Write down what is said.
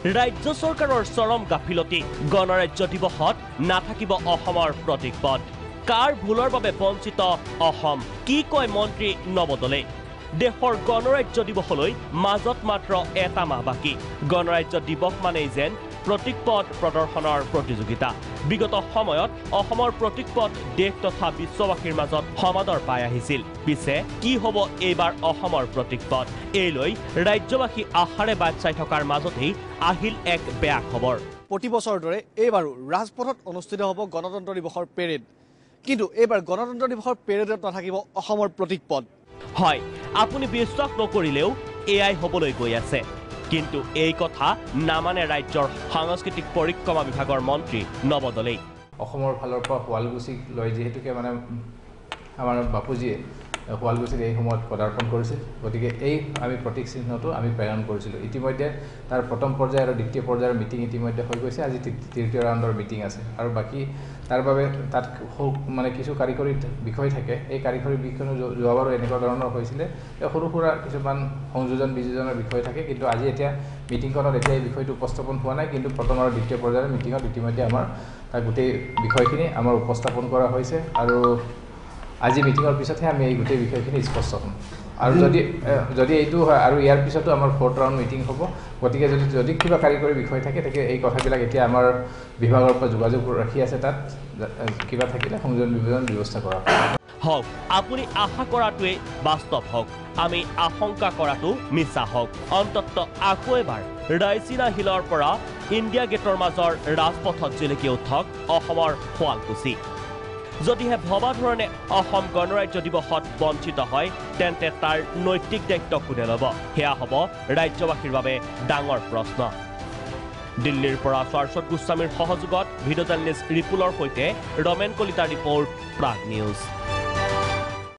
ৰাজ্য চৰকাৰৰ চৰম গাফিলতি গণৰাজ্য দিৱসত নাথাকিব অসমৰ প্ৰতীকপট কাৰ ভুলৰ বাবে বঞ্চিত অসম কি কয় মন্ত্ৰী নৱদলে দেশৰ গণৰাজ্য দিৱসলৈ মাজত মাত্ৰ এটা মাহ বাকী গণৰাজ্য দিৱস মানেই যেন প্ৰতীকপট প্ৰদৰ্শনৰ প্ৰতিযোগিতা বিগত সময়ত অসমৰ প্ৰতীকপট দেশ তথা বিশ্ববাসীৰ মাজত সমাদৰ পাই আহিছিল পিছে কি হ'ব এইবাৰ অসমৰ প্ৰতীকপট এইলৈ ৰাজ্যবাসী আশাৰে বাট চাই থকাৰ মাজতেই আহিল এক বেয়া খবৰ প্ৰতি বছৰৰ দৰে এইবাৰো ৰাজপথত অনুষ্ঠিত হ'ব গণতন্ত্ৰ দিৱসৰ পেৰেড কিন্তু এইবাৰ গণতন্ত্ৰ দিৱসৰ পেৰেডত নাথাকিব অসমৰ প্ৰতীকপট হয় আপুনি বিশ্বাস নকৰিলেও এআই হ'বলৈ গৈ আছে কিন্তু এই কথা নামানে ৰাজ্যৰ সাংস্কৃতিক পৰিক্ৰমা বিভাগৰ মন্ত্ৰী নৱদলে অসমৰ ফালৰ পৰা শুৱালকুছিক লৈ যেহেতুকে মানে আমাৰ বাপুজীয়ে শুৱালকুছিত এই সময়ত পদাৰ্পণ কৰিছিল গতিকে এই আমি প্ৰতীক চিহ্নটো আমি প্ৰেৰণ কৰিছিলোঁ ইতিমধ্যে তাৰ প্ৰথম পৰ্যায় আৰু দ্বিতীয় পৰ্যায়ৰ মিটিং ইতিমধ্যে হৈ গৈছে আজি তৃতীয় ৰাউণ্ডৰ মিটিং আছে আৰু বাকী তাৰ বাবে তাত মানে কিছু কাৰিকৰী বিষয় থাকে এই কাৰিকৰী বিষয়টো যোৱাবাৰো এনেকুৱা ধৰণৰ হৈছিলে সৰু সুৰা কিছুমান সংযোজন বিযোজনৰ বিষয় থাকে কিন্তু আজি এতিয়া মিটিংখনত এতিয়া এই বিষয়টো উপস্থাপন হোৱা নাই কিন্তু প্ৰথম আৰু দ্বিতীয় পৰ্যায়ৰ মিটিঙত ইতিমধ্যে আমাৰ তাৰ গোটেই বিষয়খিনি আমাৰ উপস্থাপন কৰা হৈছে আৰু আজি মিটিঙৰ পিছতহে আমি এই গোটেই বিষয়খিনি স্পষ্ট হ'ম আৰু যদি এইটো হয় আৰু ইয়াৰ পিছতো আমাৰ 4th ৰাউণ্ড মিটিং হ'ব গতিকে যদি কিবা কাৰিকৰী বিষয় থাকে তেতিয়া এই কথাবিলাক এতিয়া আমাৰ বিভাগৰ পৰা যোগাযোগ ৰাখি আছে তাত কিবা থাকিলে সংযোজন বিভাজন ব্যৱস্থা কৰা হওক আপুনি আশা কৰাটোৱে বাস্তৱ হওক আমি আশংকা কৰাটো মিছা হওক অন্ততঃ আকৌ এবাৰ ৰাইচিনা হিলৰ পৰা ইণ্ডিয়া গেটৰ মাজৰ ৰাজপথত জিলিকি উঠক অসমৰ শুৱালকুছি যদিহে ভবা ধৰণে অসম গণৰাজ্য দিৱসত বঞ্চিত হয় তেন্তে তাৰ নৈতিক দায়িত্ব কোনে ল'ব সেয়া হ'ব ৰাজ্যবাসীৰ বাবে ডাঙৰ প্ৰশ্ন দিল্লীৰ পৰা শাশ্বত গোস্বামীৰ সহযোগত ভিডিঅ' জাৰ্নেলিষ্ট ৰিপুলৰ সৈতে ৰমেন কলিতাৰ ৰিপৰ্ট প্ৰাগ নিউজ